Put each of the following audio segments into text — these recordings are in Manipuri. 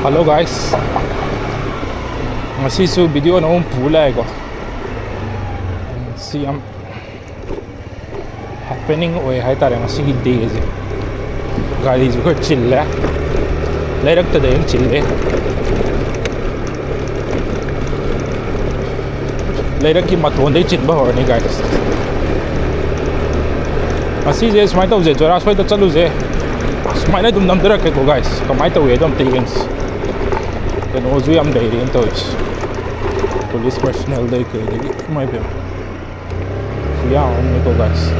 Hello guys, ngasi su video na pula ko. See am happening oi hai tare ngasi gi day je. Gari ju ko chilla. Leirak ta de chille. Leirak ki maton de chit ba ho ni guys. Ngasi je smai tau je Joyraj soi ta chalu je. Smai na dum nam dara ke ko guys. Kamai tau ye dum things. Then also I'm dairy into it. Police personnel they could my baby. Yeah, only go guys.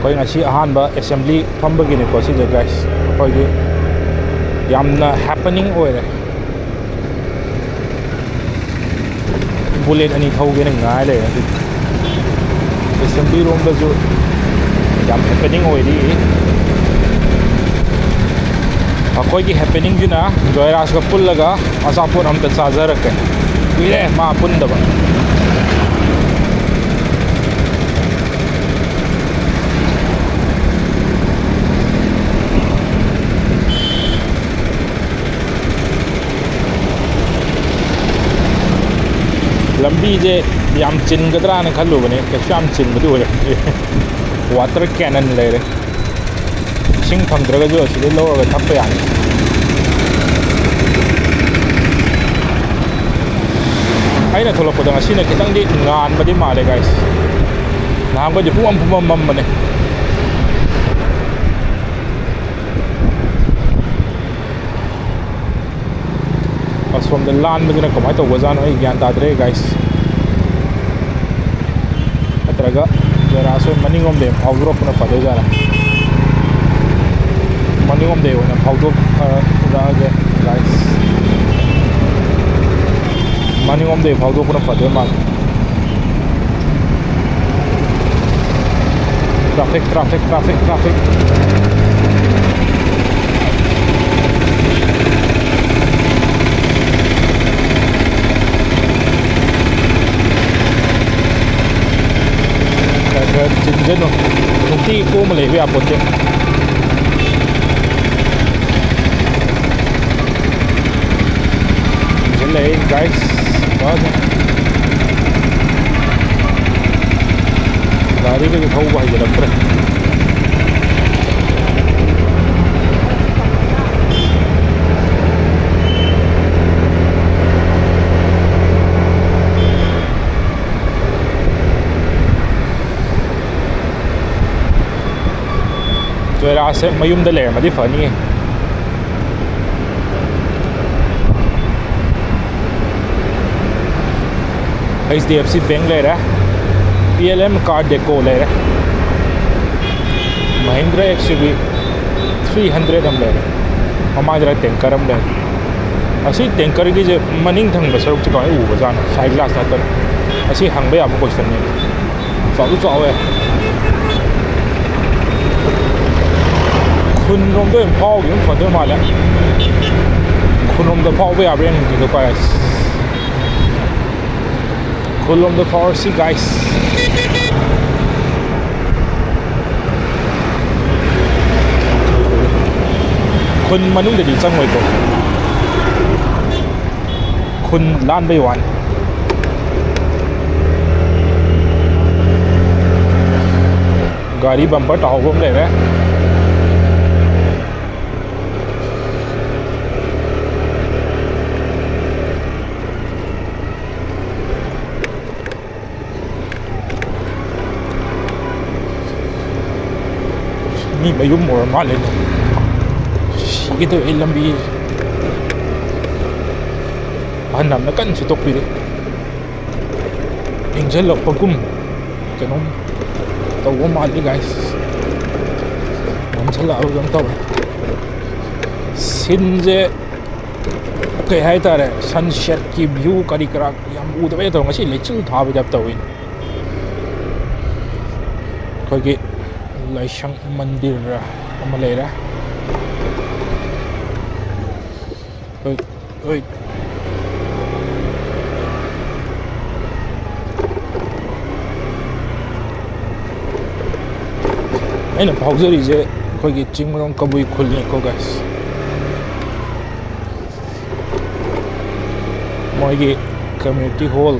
Koi ngachi ahanba assembly famba gini ko si guys. Koi gi yamm na happening oire. Bullet ani thau gini ngai le. Assembly room da jo yamm happening hoidi akoi ki happening ju na Joyraj ka pull laga asapur hum ta charger rakke ile ma pun da ba lambee je yamm chin gadra na khallu bane ke sham chin bu ore water cannon le sing phang dra ga jo si lo ga thap ya ai na tholo ko da si na kitang di ngan ba di ma le guys na ba ji pum bane from the land में जिन्हें कमाई तो वज़न है ज्ञान तादरे guys अतरगा Joyraj में मनी गम दे फाउडर अपना फटे जा रहा मनी गम दे वो ना फाउडर उड़ा के guys मनी गम दे फाउडर अपना फटे मार traffic chính rồi công ty cô mà lấy về một chuyện chính lấy guys đó गाड़ी के दिखाओ भाई जरा पर Joyraj se mayum da le ma di fani HDFC bank le ra PLM card deco le ra Mahindra XUV 300 am le ra mama jara tanker am le asi tanker gi je maning thang ba saruk chi ka u ba jan side glass na tar asi hang ba ya ko question ne so lu so weคุณรวมด้วยพ่ออยู่คนเดียวมาแล้วคุณรวมด้วยพ่อเวียบเรียนจริงๆ guys คุณรวมด้วยพ่อสิ guys คุณมานุ่งเดี๋ยวจังไว้ก่อนคุณล้านไปวันगाड़ी bumper टाव बम ले रहा हैนี่มายุ่งหมดมาเลยชีตัวเอลัมบีอันนั้นนักกันสุดตกไปเลยเองจะหลบปะกุ้มจะน้องตัวมาเลย guys ผมจะเล่าเรื่องตัวสินเจเคยให้ตาเลย sunset की व्यू करी कराยังอุดไปตัวงั้นสิเลยชิลท่าไปจับตัวเองเคยกี่Laishang Mandir Amalera. Oi. ꯑꯩꯅ ꯐꯥꯎꯖꯔꯤꯁꯦ ꯑꯩꯈꯣꯏꯒꯤ ꯆꯤꯡꯃꯔꯣꯡ ꯀꯕꯨꯏ ꯈꯨꯜꯅꯤꯀꯣ ꯒꯥꯏꯁ ꯃꯣꯏꯒꯤ ꯀꯝꯃ꯭ꯌꯨꯅꯤꯇꯤ ꯍꯣꯜ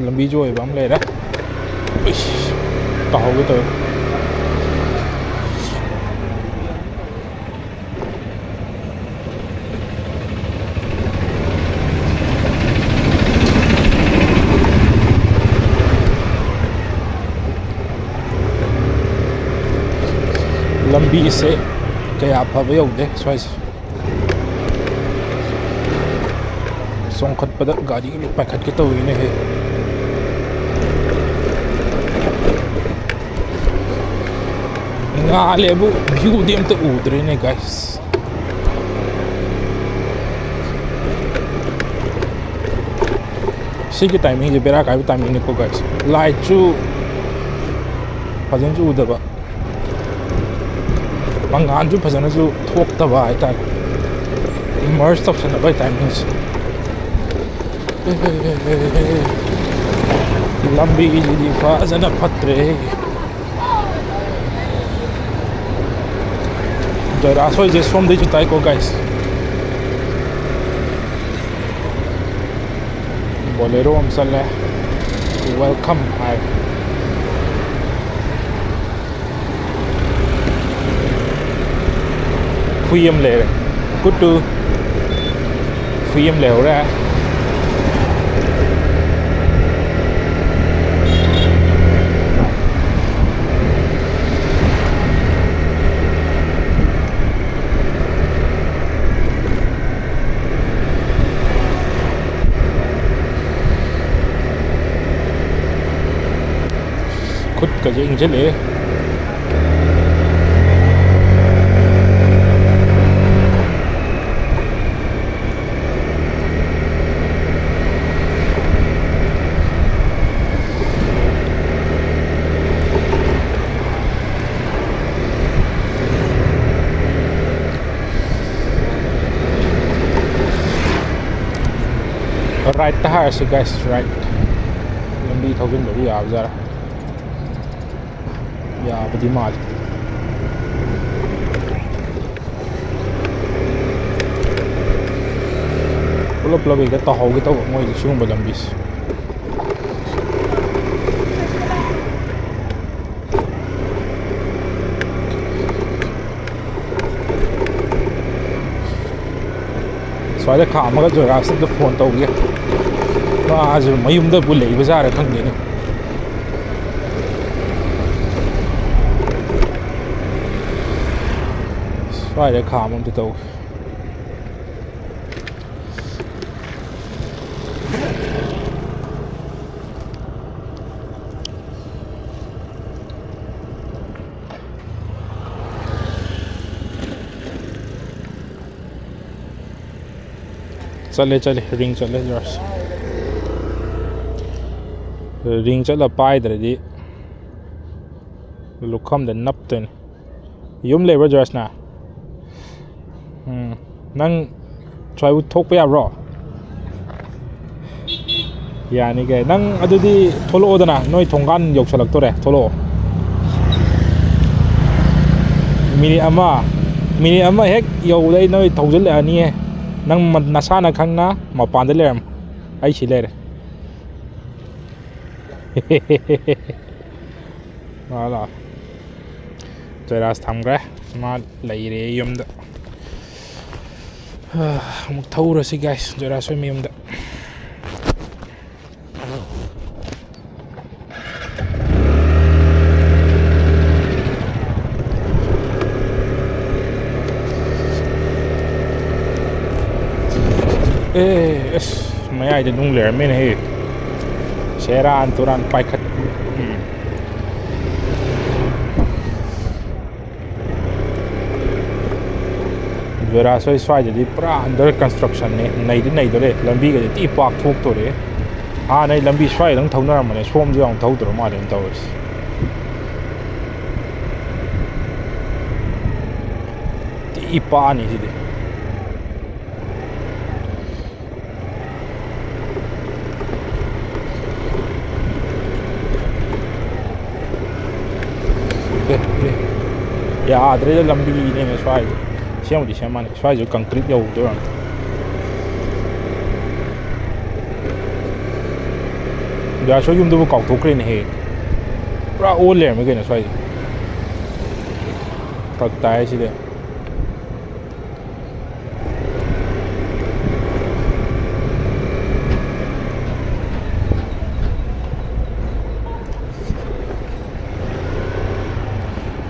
ꯂꯝꯕꯤꯁꯨ ꯑꯣꯏꯕ ꯑꯃ ꯂꯩꯔꯦ ꯇꯥꯍꯧꯒꯦ ꯇꯧꯋꯦ ꯂꯝꯕꯤꯁꯦ ꯀꯌꯥ ꯐꯕ ꯌꯧꯗꯦ ꯁ꯭ꯋꯥꯏꯁꯦ ꯆꯣꯡꯈꯠꯄꯗ ꯒꯥꯔꯤ ꯄꯥꯏꯈꯠꯀꯦ ꯇꯧꯋꯤꯅꯦꯍꯦ ꯉꯥꯜꯂꯦꯕꯨ ꯚ꯭ꯌꯨꯗꯤ ꯑꯝꯇ ꯎꯗ꯭ꯔꯦꯅꯦ ꯒꯥꯏꯁ ꯁꯤꯒꯤ ꯇꯥꯏꯃꯤꯡꯁꯦ ꯕꯦꯔꯥ ꯀꯥꯏꯕ ꯇꯥꯏꯃꯤꯡꯅꯤꯀꯣ ꯒꯥꯏꯁ ꯂꯥꯏꯠꯁꯨ ꯐꯖꯅꯁꯨ ꯎꯗꯕ ꯃꯉꯥꯟꯁꯨ ꯐꯖꯅꯁꯨ ꯊꯣꯛꯇꯕ ꯍꯥꯏꯇꯥꯔꯦ ꯃꯔꯁ ꯇꯧꯁꯟꯅꯕ ꯇꯥꯏꯃꯤꯡꯁꯦ ꯂꯝꯕꯤꯁꯤꯗꯤ ꯐꯖꯅ ꯐꯠꯇ꯭ꯔꯦ ꯖꯣꯏꯔꯥꯖ ꯍꯣꯏꯁꯦ ꯁꯣꯝꯗꯩꯁꯨ ꯇꯥꯏꯀꯣ ꯒꯥꯏꯁ ꯕꯣꯂꯦꯔꯣ ꯑꯃ ꯆꯠꯂꯦ ꯋꯦꯜꯀꯝ ꯍꯥꯏ ꯍꯨꯏ ꯑꯃ ꯂꯩꯔꯦ ꯀꯨꯇꯨ ꯍꯨꯏ ꯑꯃ ꯂꯩꯍꯧꯔꯦ khuttkase injale right ta harse guys right lambi thogin bari yaabjara yaabdi mal pulap labi ga tahawge taw moi sugumba lambis swaida khamaga Joyraj da phone tawge आज मयूमदा बुले बाजार खंगने स्वारे खाम हम तो चले चले रिंग चले Joyraj ring chala paidredi lukham da napten yum lebra Joyraj na nang choi thokpa yabro yani ge nang adudi tholo odana noi thonggan yoksalak tore tholo mini ama hek yodai noi thojul ani nang nasana khangna mapan da lerem ai si lere voilà Joyraj thamgre ma leire yumda amuk thawrasi guys Joyraj hoi miyumda mayai da nung ler men he Seran turan paikat Joyraj hoi swai jadi pura under construction ne nei dore lambi ga ti pak thok to re nei lambi swai dang thaunar mane som ju ang thau to ma den tawis ti pa ni si de ꯌꯥꯗ꯭ꯔꯦꯗ ꯂꯝꯕꯤꯅꯦꯅ ꯁ꯭ꯋꯥꯏꯗ ꯁꯦꯝꯕꯨꯗꯤ ꯁꯦꯝꯃꯅꯤ ꯁ꯭ꯋꯥꯏꯁꯨ ꯀꯪꯀ꯭ꯔꯤꯠ ꯌꯧꯗꯣꯏꯔꯝ ꯌꯥꯁꯣ ꯌꯨꯝꯗꯨꯕꯨ ꯀꯥꯎꯊꯣꯛꯈ꯭ꯔꯦꯅꯦ ꯍꯦ ꯄꯨꯔꯥ ꯑꯣꯜ ꯂꯩꯔꯝꯃꯦ ꯀꯩꯅꯣ ꯁ꯭ꯋꯥꯏꯁꯦ ꯐꯛ ꯇꯥꯏ ꯁꯤꯗꯤ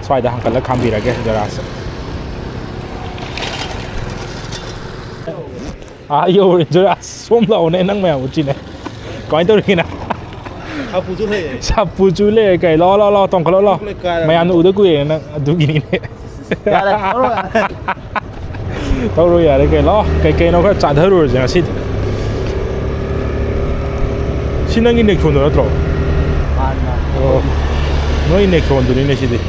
swaida hangkala khambirage Joyraj yo Joyraj som lao ne nang maya uchi ne koi to rina sapu chu le kai lo tong khalo lo maya nu de ku ye na adu gi ne tawro yare kai lo kai no ka cha dharu ja si sinang gi ne khon do tro noi ne khon do ne si de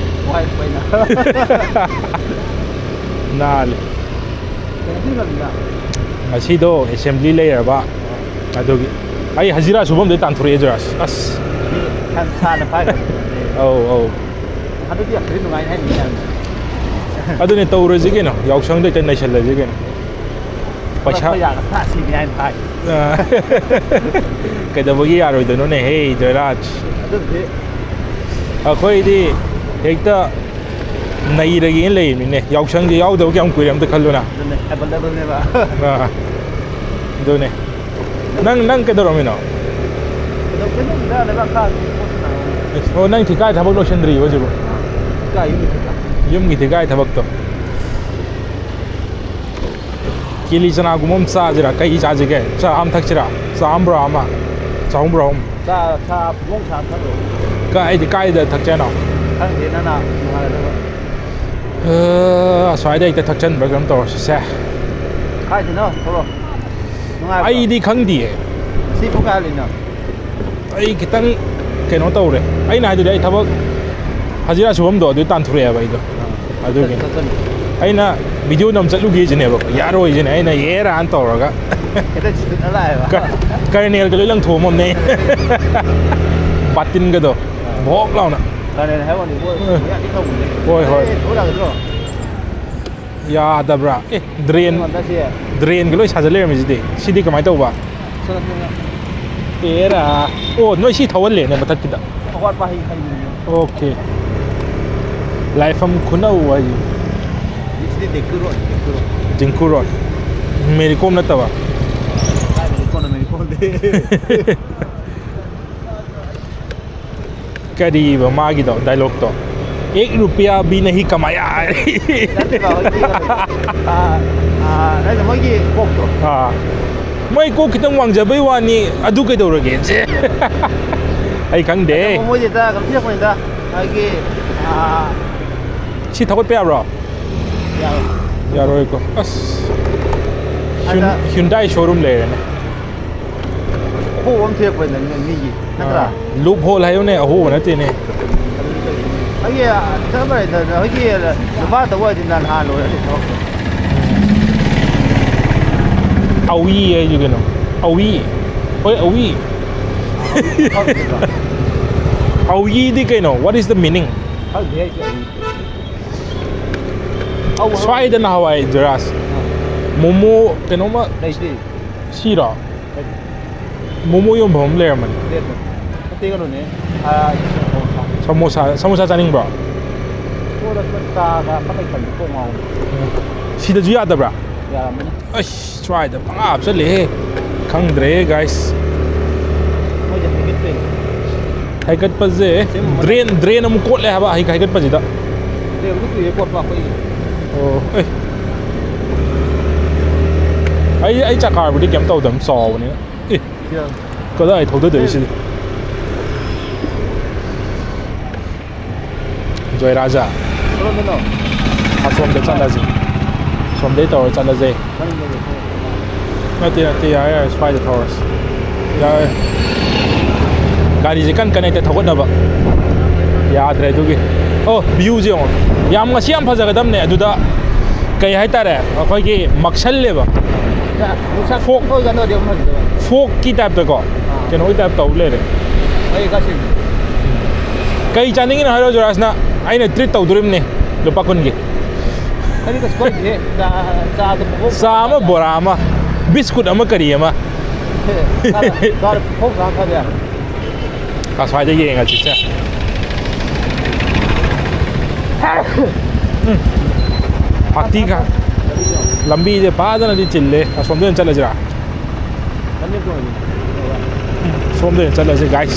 Nale. Asido assembly layer ba. Adogi. Ai hazira subom de tanthuri Joyraj. As. Kan sana pa. Oh. Adu dia kri nungai hai ni. Adu ne tawro ji geno. Yausang de tan national ji geno. Paisa ya ka si ni hai pai. Kai da bogi yaro de no ne hey Joyraj. Adu de. Akhoi di hekta nai ragi lei mine yausang ji yaw do kyam kuiram ta khalluna ne available ne ba do ne nang ke do romino do ke no da le ba ka o nang thi kai thabak lo shendri wa jibo ka yum gi thi kai thabak to kili jana gumom sa jira kai cha ji ge cha am thak chira sa am bra ma cha hum bra cha mong cha thak ro ka ai di kai da thak cha no thang de na soi đây ta thật chân bởi cái tổ xe khai thì nó thôi ai đi khăng đi si không khai liền nào ai cái tăng cái nó tàu đấy ai này từ đây thằng bác hazira subom đó tôi tan thua vậy đó à tôi cái ai na video nằm chạy lúc gì chứ này bác giá rồi chứ này này dễ ra ăn tàu rồi cả cái đó chỉ nó lại cái này cái lưỡi lăng thua mồm này bắt tin cái đó bóc lao nè cái này hay còn đi mua ya da bra drain cái lối xả lên mà gì đấy xí đi cái máy tàu ba era oh nói xí tháo lên này mà thật kìa ok lại phẩm khuôn đâu vậy chính cú rồi mấy con nó tao à cái đi vào ma cái đó dialogue đó ₹1 भी नहीं कमाया đây là mấy cái cột à mấy cô cái tông hoàng giờ bây giờ ni adu cái đâu rồi kìa chứ ai khăng đế mấy gì ta cảm giác mình ta cái chỉ tháo cái rồi ya rồi cô Hyundai showroom này khu ông thiệp về là gì nè loophole hay không nè hồ nó tiền nè cái gì sao vậy cái gì là phát tàu thì là Hà Nội thì thôi Aui ấy chứ cái nó Aui ôi Aui đi cái nó what is the meaning xoay đến nào vậy Joyraj momo cái nó mà xí đó momo yung bom layer man cái cái này samosa chaning bro cô đã ta đã bắt đầu cần cô màu xí đó chứ à bro ya ai try the bang up sẽ lệ khăng dre guys bây giờ cái gì hay cái bao giờ drain nó cốt lại hả hay cái bao giờ đó đều cái gì cột vào cái ai chắc là đi kiếm tàu đầm sò này cóได้投得对是Joyraj from the Chandazi from the tower Chandazi nanti ya spider towers ya gari jikan connect thawat na ba ya adre dugi oh view je on yam nga siam phaja gadam ne aduda kai hai tare akhoi ki maksal le ba folk thôi cái nó đều mà folk ki type da ko cái nói type tàu le re ai cái gì kai chaning na haro Joyraj na ai na treat tàu durim ne lupa kun ge Kani ka skoi de cha to phok sama bora ma biscuit ama kari ama ka phok ra ka de ka sai de yeng a chi cha party ka lambee de pa da na di chille a som de chala jira kani ko ni som de chala je guys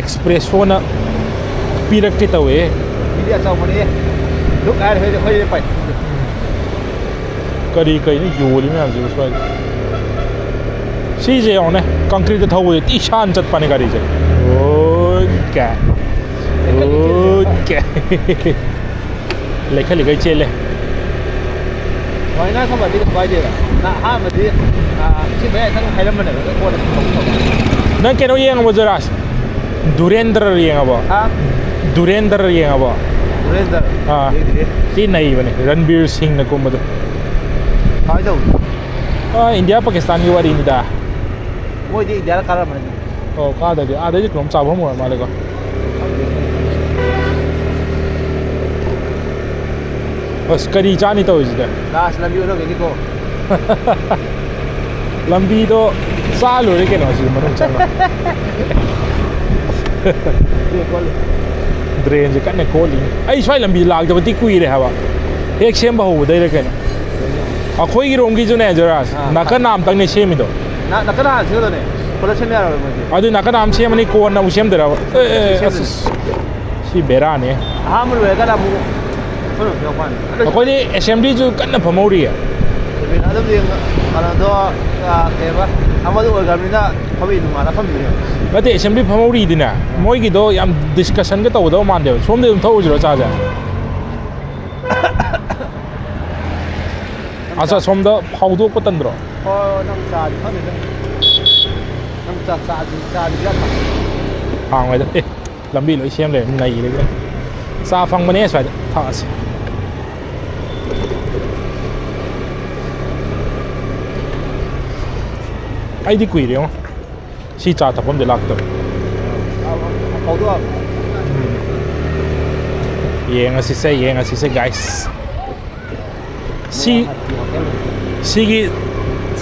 express phone na pirak ke tawe dia sau mani lúc ai hơi phải kari kai ni yuli me am ji so si je on ne concrete thau we ti shan chat pani kari je okay leikai chele ngoài ra không phải đi quay gì cả na ha mà đi chỉ bé thằng hay lắm này cái con này nang keno yang abo Joyraj Durendra yang abo Durendra yang abo Durendra ti nai bane Ranbir Singh na ko madu hai đâu India Pakistan ki wari ni da moi đi India ka mà oh ka da di ada ji krom cha bom ma le ko bas kari chani to ji da last lambee nó cái cô lambee do sa lo re ke no ji manung chang drain ji kan ne ko li ai swai lambee lag da ti kui re ha ba ek sem ba ho dai re ke a khoi gi rom gi ju ne Joyraj na ka nam tang ne sem do na ka na chhe do ne kola sem ya ro mo adu na ka nam sem ni ko na u sem da si bera ne ha mu re ka la mu ko no kwan ko ni assembly ju kan na phamori ya adam dia kalau do apa ama do ga mina phabi du ma la phabi ba te assembly phamori dina moi gi do yam discussion ga taw do man de som de thau ju cha ja asa som da phau do ko tan dro ko nam cha di phabi nam cha di ya hang ai da lambee loi sem le nai le sa phang mane sai tha se ai di kui riong si cha ta pom de lak to phau do yeng asi se guys si gi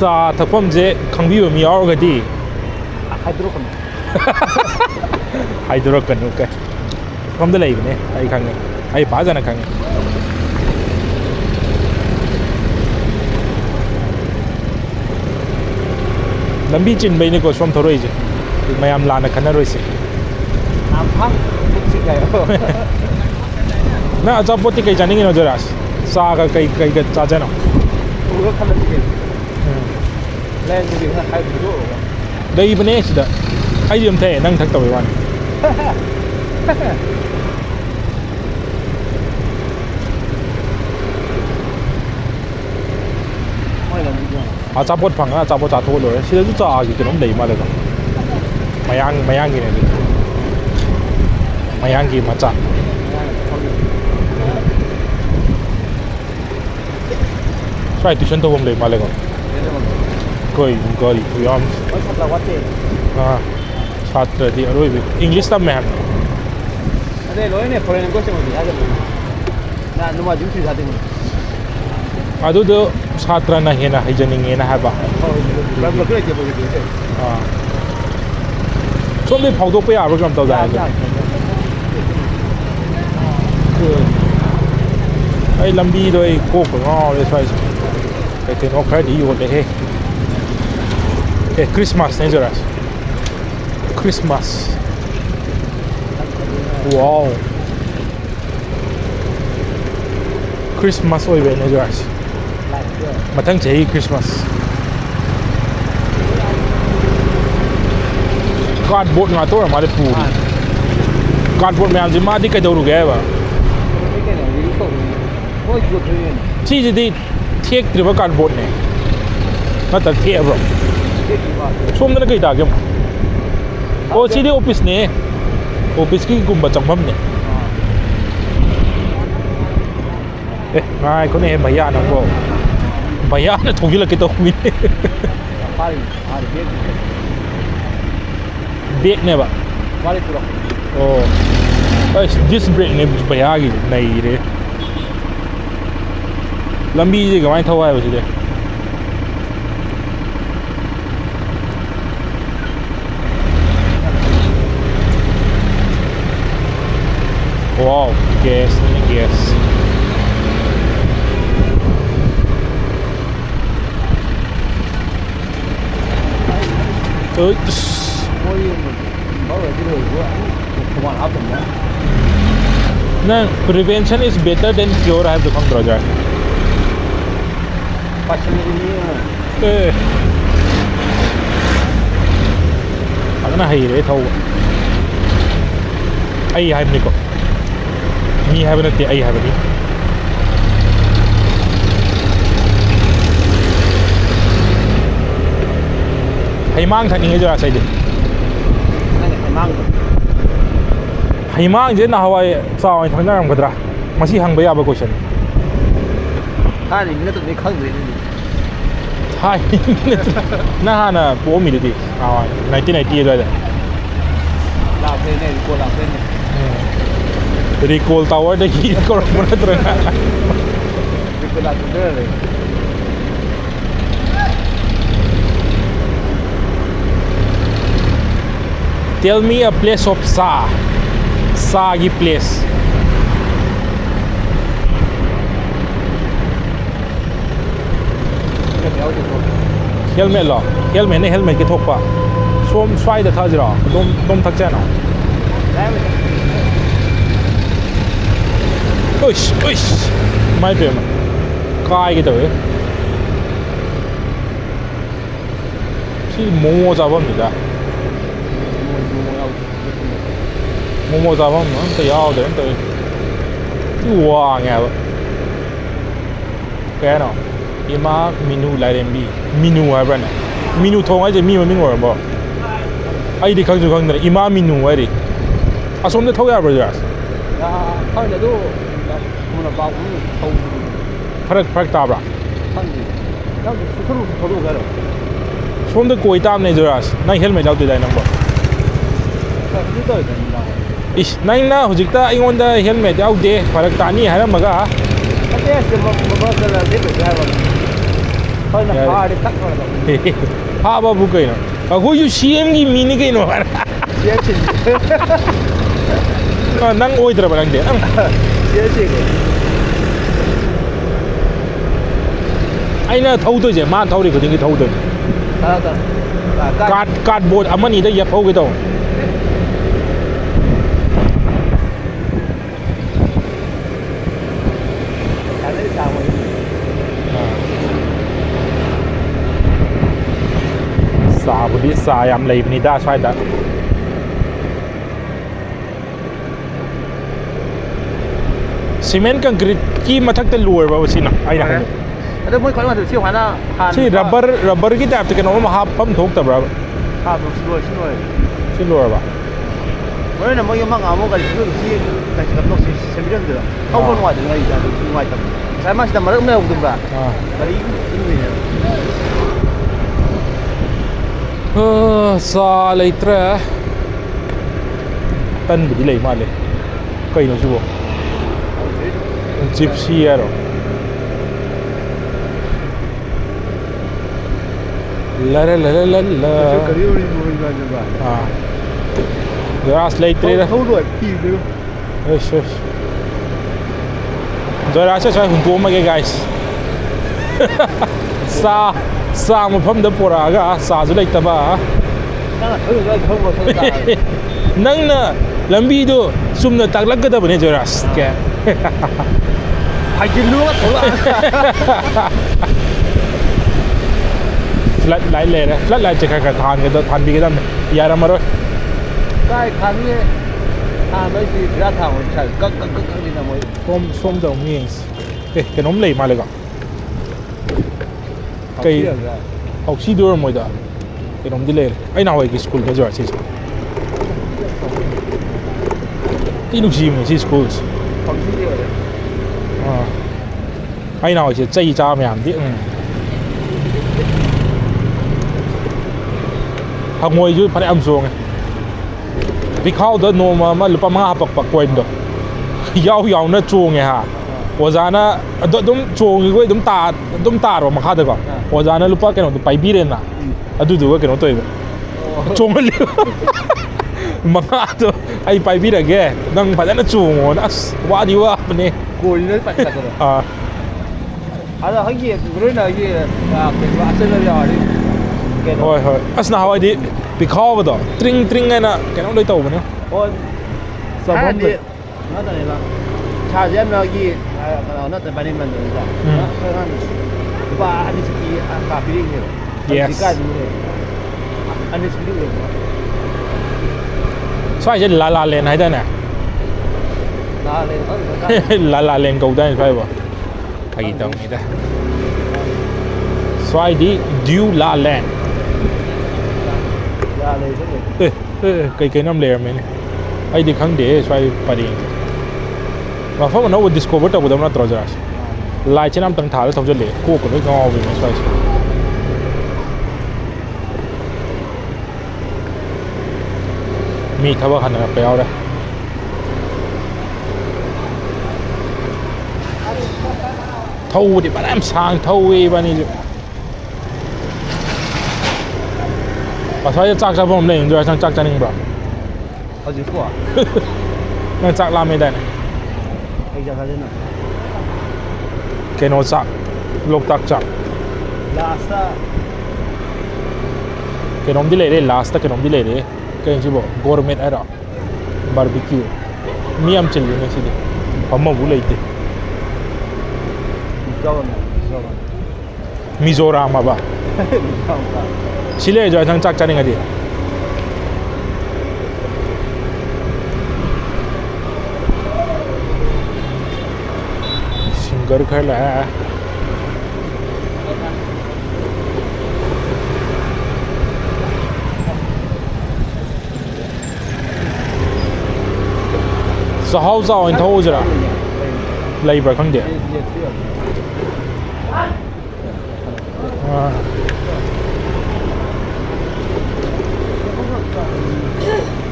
cha ta pom je khangbi mi yaw ga di hydrocan okay from the lake ne ai khang ai pa jana khang lambee chin bai ni ko som thoroi je mayam lana khana roi se nam phang si kai na acha poti kai jani no Joyraj sa ga kai ga cha jana uro khala si len ji ha khai du dai bane sida ai yum the nang thak tawi wan acha pot phang acha pot cha tho lo sida ju cha gi kenom dei ma le ko mayang gi ne mayang gi macha try tuition to hom le ma le ko koi yam छात्र थी और इंग्लिश तब में अरे लोए ने फॉरेन को से मुझे आ गया ना नुमा जुसी जाते हैं अदु दो छात्र ना है ना हाइजेनिंग है ना है बा मतलब के के बोले के हां सोम दे फाउ दो पे आ प्रोग्राम तो जाए ai lambee doi ko ko ngo le sai cái cái nó khai đi vô để hey Christmas ne Joyraj Christmas wow Christmas oi ve ne Joyraj mathang chahi Christmas cardboard nga to ma de pu cardboard me am ji ma di kai do ru ge ba chi ji di thiek tri ba cardboard ne na ta thiek bro som na kai ta ke o chi di office ne office ki gumba changmam ne ngai ko ne bhaiya na ko bhaiya na thogi la ke to hui bag ne ba Balik pula. oh This brake này bây giờ cái này đấy lambee gì cái máy thâu hay vậy đấy wow gas no, prevention is better than cure. I have to come to Joyraj. Ada na hay re thau. Ai hay ni ko. Mi hay na ti ai hay ni. Hay mang thang ni Joyraj sai di. Hay mang. Hay mang je na hawai sao anh thằng nào làm cái đó mà chỉ hàng bây giờ bao question hai thì nó tụi mình không gì hai na na bố mình đi này cái này kia rồi đấy làm thế này cô làm thế này recall tower đấy kia có một cái rồi cô làm thế này tell me a place of Sagi place. Helmet lo, helmet này helmet cái thốc pa. Xôm xoay được thay rồi, đông thắc chân nào. Ui, mai về mà, cay cái đấy. Chỉ mua ra vẫn được. Mua ra không? Tôi ao đến tôi. Wow nghe vậy. Cái nào? Ima menu lại đem đi. Menu hay vậy này. Menu thong ấy chỉ mi mà mình ngồi mà. Ai đi khang khang này. Ima menu ấy đi. À xong rồi thâu ra rồi. À, thôi là đâu. Mình là bao nhiêu thâu. Phát ta bra. Thằng gì? Nó thâu cái rồi. Xong rồi coi tam này rồi. Này helmet đâu từ đây nằm bờ. Cái tới rồi. Ish, nang na hujik ta ingon da helmet out de farak tani haram maga ate se mo la de be ja wala thôi là pha đi tắc rồi ha ba bu kai na ko yu cm gi mini kai no ye chin nang oi dra barang de ye chin ai na thau to je man thau ri ko ding thau to card board amani da yap ho ke to sa budi sa yam lei ni da sai da cement concrete ki mathak te luar ba wasina ai na đó mới có mà được siêu hoán à si rubber ki tap te kan ma hap pam thok ta bra ha được si luar ba mới là mới mang áo cái thứ gì cái cái nó xem biết được không có ngoài được ngay ra được ngoài tầm cái mà tầm nó không được cả cái gì sa lei tre tan budi lei ma le kai no juo gypsy ero la Joyraj lei tre ra không đuổi thì được Joyraj sẽ hung tu ma ke guys sa một phẩm đập bora ga sa zu lei ta ba nang na lambee do sum na tak lag ka da bane Joyraj ke phải chỉ lúa thấu flat lại le ra flat lại che ka than ke da than bi ke da yara maro cái khán nghe nó chỉ ra thảo chảy các gì là mới som dong mi ke nom lei ma le ga cây học sĩ đưa rồi đó cái đồng đi lên ai nào cái school cái rồi chứ cái lúc gì mà chứ school ai nào chỉ chơi cha mẹ đi học ngồi chứ phải âm xuống ꯄꯤꯈꯥꯎꯗ ꯅꯣꯡꯃ ꯑꯃ ꯂꯨꯄꯥ 5 ꯍꯥꯞꯄꯛꯄ ꯀꯣꯏꯟꯗꯣ ꯌꯥꯎꯅ ꯆꯣꯡꯉꯦ ꯍꯥ ꯑꯣꯖꯥꯅ ꯑꯗꯨꯝ ꯆꯣꯡꯉꯤꯈꯣꯏ ꯑꯗꯨꯝ ꯇꯥꯔꯣ ꯃꯈꯥꯗꯀꯣ ꯑꯣꯖꯥꯅ ꯂꯨꯄꯥ ꯀꯩꯅꯣꯗꯣ ꯄꯥꯏꯕꯤꯔꯦꯅ ꯑꯗꯨꯗꯨꯒ ꯀꯩꯅꯣ ꯇꯧꯏꯕ ꯆꯣꯡꯍꯜꯂꯤꯕ 5ꯗꯣ ꯑꯩ ꯄꯥꯏꯕꯤꯔꯒꯦ ꯅꯪ ꯐꯖꯅ ꯆꯣꯡꯉꯣꯅ ꯑꯁ ꯋꯥꯗꯤ ꯋꯥꯕꯅꯦ ꯀꯣꯏꯅ ꯄꯥꯏꯈꯠꯂꯛꯄꯗꯣ ꯑꯗꯣ ꯍꯧꯖꯤꯛ ꯃꯔꯨꯑꯣꯏꯅ ꯍꯧꯖꯤꯛ ꯀꯩꯅꯣ ꯑꯆꯟꯕ ꯌꯥꯎꯔꯗꯤ ꯍꯣꯏ ꯍꯣꯏ ꯑꯁ ꯅꯍꯥꯟꯋꯥꯏꯗꯤ ꯄꯤꯈꯥꯎꯕꯗꯣ ꯇ꯭ꯔꯤꯡ ꯍꯥꯏꯅ ꯀꯩꯅꯣ ꯂꯣꯏ ꯇꯧꯕꯅꯦ ꯍꯣꯏ ꯍꯥꯟꯅꯗꯤ ꯅꯠꯇꯅꯦꯕ ꯏꯁꯥꯁꯦ ꯌꯥꯝꯅ ꯍꯧꯖꯤꯛ ꯀꯩꯅꯣ ꯅꯠꯇꯅ ꯄꯥꯏꯅꯤꯡꯃꯟꯗꯅꯀꯣ ꯂꯨꯄꯥ 2 ꯀꯥꯞꯄꯤꯔꯤꯅꯦꯕ ꯁ꯭ꯋꯥꯏꯁꯦ ꯂꯥꯂꯦꯟ ꯍꯥꯏꯗꯥꯏꯅꯦ ꯂꯥꯂꯦꯟ ꯀꯧꯗꯥꯏꯅꯦ ꯁ꯭ꯋꯥꯏꯕꯣ ꯐꯥꯒꯤ ꯇꯧꯅꯤꯗ ꯁ꯭ꯋꯥꯏꯗꯤ ꯗ꯭ꯌꯨ ꯂꯥꯂꯦꯟ ꯀꯩꯅꯣꯝ ꯂꯩꯔꯝꯃꯦꯅꯦ ꯑꯩꯗꯤ ꯈꯪꯗꯦ ꯁ꯭ꯋꯥꯏ ꯄꯔꯦꯡꯁꯦ ꯃꯐꯝ ꯑꯅꯧꯕ ꯗꯤꯁꯀꯣꯚꯔ ꯇꯧꯒꯗꯕ ꯅꯠꯇ꯭ꯔꯣ ꯖꯔꯥꯁ ꯂꯥꯏꯠꯁꯤꯅ ꯑꯝꯇꯪ ꯊꯥꯜꯂ ꯊꯧꯖꯤꯜꯂꯦ ꯀꯣꯛꯀ ꯂꯣꯏ ꯉꯥꯎꯕꯅꯦ ꯁ꯭ꯋꯥꯏꯁꯦ ꯃꯤ ꯊꯕꯛ ꯍꯟꯅꯔꯛꯄ ꯌꯥꯎꯔꯦ ꯊꯧꯕꯗꯤ ꯐꯅꯌꯥꯝ ꯁꯥꯡ ꯊꯧꯋꯦ ꯏꯕꯥꯅꯤꯁꯨ ꯑꯁ꯭ꯋꯥꯏꯗ ꯆꯥꯛ ꯆꯥꯐꯝ ꯑꯃ ꯂꯩ ꯖꯣꯔꯥꯖ ꯅꯪ ꯆꯥꯛ ꯆꯥꯅꯤꯡꯕ꯭ꯔꯣ ꯍꯧꯖꯤꯛꯀꯣ ꯅꯪ ꯆꯥꯛ ꯂꯥꯝꯃꯦꯗꯥꯏꯅꯦ ꯀꯩ ꯆꯥꯗꯣꯏꯅꯣ ꯀꯩꯅꯣ ꯆꯥꯛ ꯂꯣꯛꯇꯥꯛ ꯆꯥꯛ ꯂꯥꯁꯇ ꯀꯩꯅꯣꯝꯗꯤ ꯂꯩꯔꯦ ꯂꯥꯁꯇ ꯀꯩꯅꯣꯝꯗꯤ ꯂꯩꯔꯦ ꯀꯩꯅꯣ ꯁꯤꯕꯣ ꯒꯣꯔꯃꯦꯠ ꯍꯥꯏꯔꯣ ꯕꯥꯔꯕꯤꯀ꯭ꯌꯨ ꯃꯤ ꯌꯥꯝ ꯆꯤꯜꯂꯤꯅꯦ ꯁꯤꯗꯤ ꯑꯃꯕꯨ ꯂꯩꯇꯦ ꯃꯤꯖꯣꯔꯥꯝ ꯍꯥꯏꯕ ꯁꯤ ꯂꯩꯔꯖꯣ ꯅꯪ ꯆꯥꯛ ꯆꯥꯅꯤꯡꯉꯗꯤ ꯁꯤꯡꯒꯔ ꯈꯔ ꯂꯥꯛꯑꯦ ꯆꯥꯛꯍꯥꯎ ꯆꯥ ꯑꯣꯏꯅ ꯊꯧꯁꯤꯔꯥ ꯂꯩꯕ꯭ꯔꯥ ꯈꯪꯗꯦ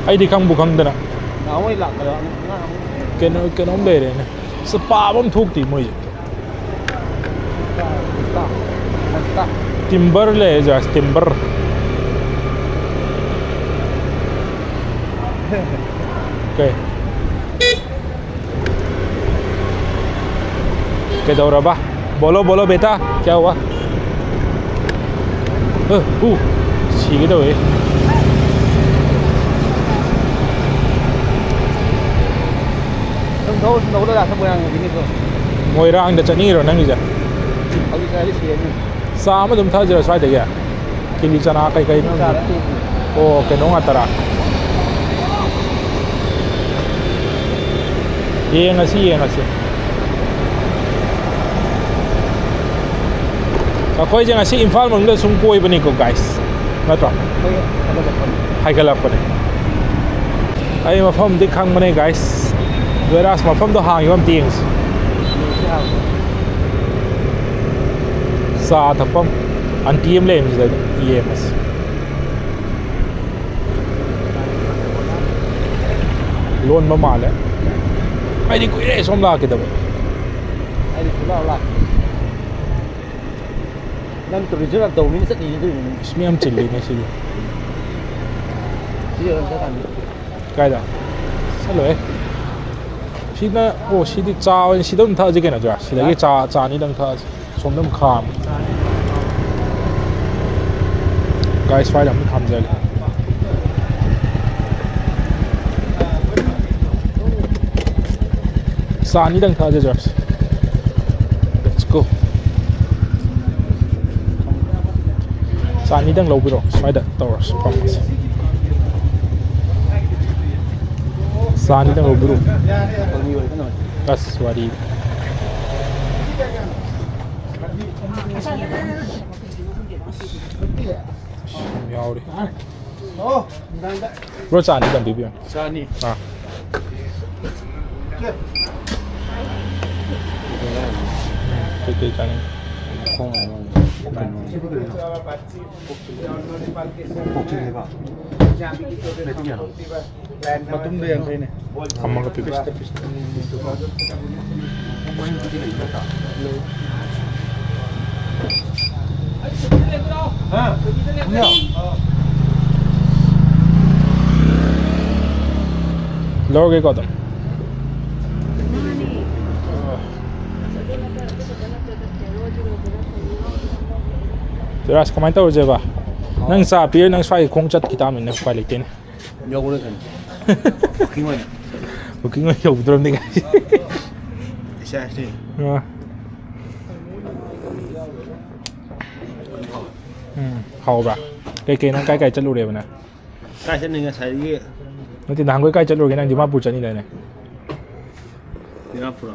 ꯑꯩꯗꯤ ꯈꯪꯕꯨ ꯈꯪꯗꯅ ꯀꯩꯅꯣꯝ ꯂꯩꯔꯦꯅꯦ ꯄꯥꯕ ꯑꯃ ꯊꯣꯛꯇꯦ ꯃꯣꯏꯁꯦ ꯇꯤꯝꯕꯔ ꯂꯩꯔꯦ ꯖꯥꯁ ꯇꯤꯝꯕꯔ कैदौरबा बोलो बोलो बेटा क्या हुआ सिगेदौए मोइरांग चनीरो नंगीजा चा थजर स्वाइदगे किली चना कई कई ओ कनो तरा येंगसी अखोई जंग असी इम्फाल मंगल सुम कोई बनी को गाइस नत्रो हाइगलपने आई मफम दि खांगमने गाइस जोयराज मफम दो हांगिबम तिंग्स सा थपम अंटीएम लेम जिदा येमस लोन माले आई कुरे सोम लाकिदब आई ला नंग तो रिजर्व दो मिनट से नहीं दूँ इसमें हम चिल्ली नहीं सीधे कायदा चलो सीधा ओ सीधी चाव सीधा उन था जगह ना जो सीधा ये चा नहीं दंग था सोमदम खाम गाइस फाइल हम खाम जाएगा चा नहीं दंग था जो let's go Sani dang low biro, side towers, promise. Sani dang low biro. That's what he. Yauri. Bro, Sani dang bibion. Sani. Ah. Take Sani. 복지해봐. 마tum도 양세네. 한번가 비비스. Lower 거든. Joyraj kamain tawje ba? Nang sa pier nang swai khong chat kita min nang swai lekte ne. 여고는 킹원. Booking wa yob drom ne guys. 샤시. Hao ba. Cái nang cái chất lu de ba na. Cái chân này sai cái. Nó thì nang cái chất lu cái nang Dimapur chani lai ne. Dimapur.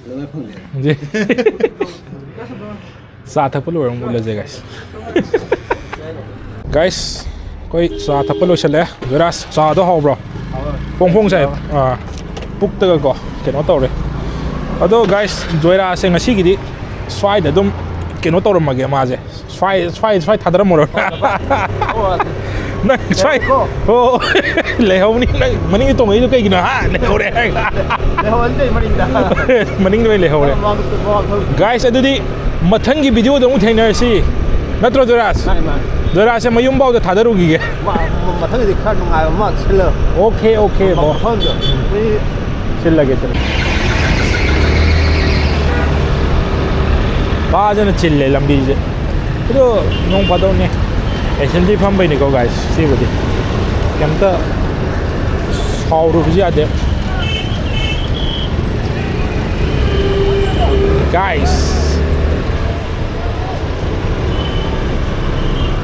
Lo mai phang le. Ji. Sa thak pa lu rang mu la je guys. Guys, koi sa thak pa lu chale. Joyraj sa do hao bro. Phong sai puk ta ko keno taw re. Ado guys, Joyraj se ngasi gi di swai da dum keno taw ma ge ma je. Swai thadra mo ro. Nang swai. Oh, le hau ni nang maning to ngai kai gi na ha le hau re. Le hau an dei maning da. Maning le hau re. Guys, adudi mathang gi video da mu thaina si. Natro Joyraj. Joyraj se mayum baw da thadaru gi ge. 마탕이 칸 농아요 막 칠러. 오케이 뭐. 헌저. 칠라게 칠. 빠져는 칠래 람비 이제. 그리고 농 받아오네. SMG 판매니까 guys. 시보디. 감다 서울로 비지 돼. Guys.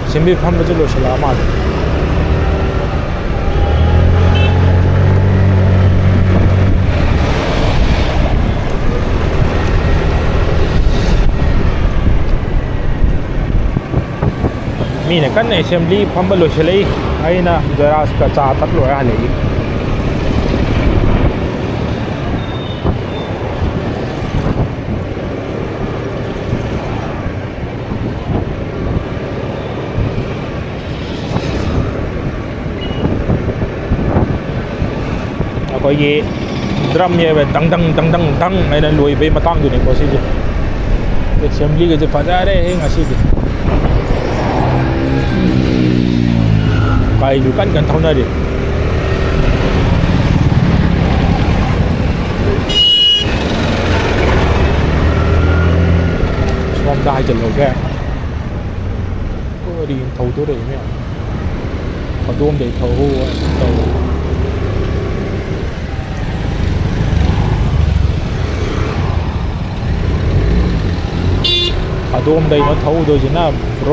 SMG 판매 좀 놓으실라 마.มีเนี่ยกันในเชมลีพัมบลูเชลีไอ้นะJoyrajกับจ่าตัดลอยอะไรแล้วก็ยีดรัมเนี่ยแบบดังไอ้นั่นรวยไปมาตั้งอยู่ในโพสิจิเชมลีก็จะฟังได้เองอาชีพไปอยู่กันเท่านั้นดิชอบได้จะเลยแค่ก็ดีเท่าตัวเดียวเนี่ยพอดวงเดียวเท่าพอดวงเดียวเท่าโดยจะน่าโร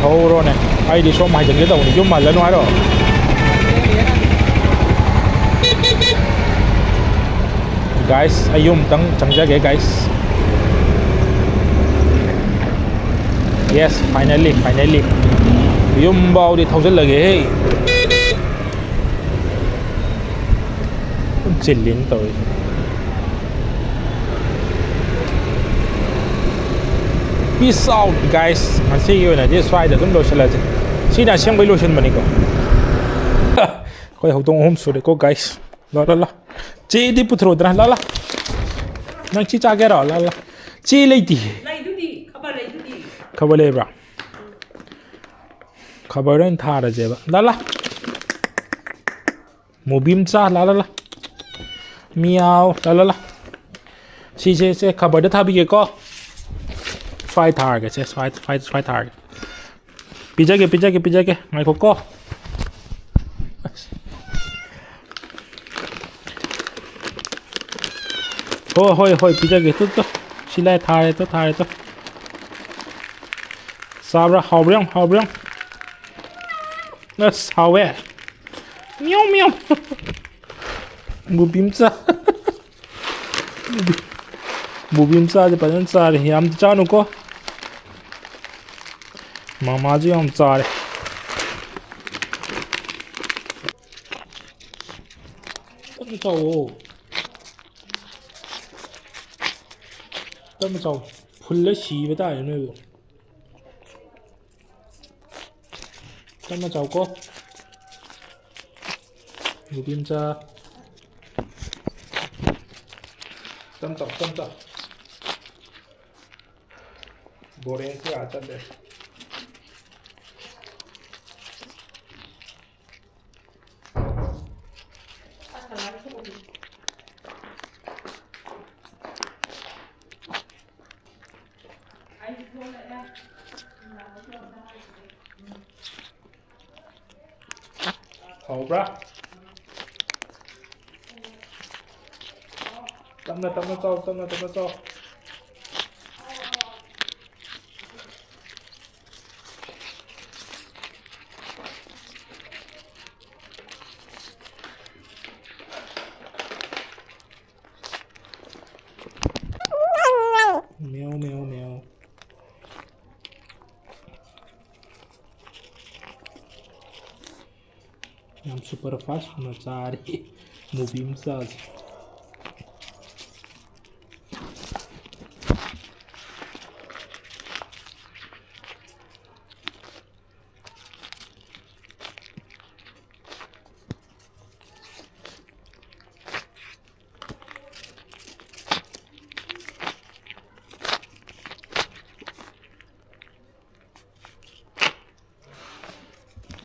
thâu rồi này ai đi số mày chẳng cái đầu này chúng mày lên nói rồi guys ai dùng tăng chẳng ra cái guys yes finally dùng bao đi thâu rất là ghê chỉnh lên tới peace out guys man see you na this why the dum lo chala je si na siang bai lo chen mani ko koi hotong hom su de ko guys la chi di putro dra la nang chi cha ge ra la chi lei di khabar le bra khabar ran tha ra je ba la mobim cha la miao la si se khabar da tha bi ge ko Fight target, yes, fight target. Pijake, ngay koko. Hoi, pijake, to. Silai thare to. Sabra, hao briang. That's how it. Meow. Mubimsa je pajan sa re yam chanu ko. Mama ji yam cha re. Ôi trời ơi. ꯇꯞꯅ ꯆꯥꯎ ꯐꯨꯜꯂ ꯁꯤꯕ ꯇꯥꯔꯦ ꯅꯣꯏꯕꯨ ꯇꯞꯅ ꯆꯥꯎꯀꯣ ꯅꯨꯄꯤ ꯃꯆꯥ ꯇꯞ ꯆꯥꯎ ꯕꯣꯔꯦꯟꯁꯦ ꯑꯥ ꯆꯠꯂꯦ ꯍꯥꯎꯕ꯭ꯔꯥ ꯇꯞꯅ ꯆꯥꯎ ꯃꯦꯎ ꯌꯥꯝ ꯁꯨꯄꯔ ꯐꯥꯁ ꯑꯣꯏꯅ ꯆꯥꯔꯤ ꯅꯨꯄꯤ ꯃꯆꯥꯁꯦ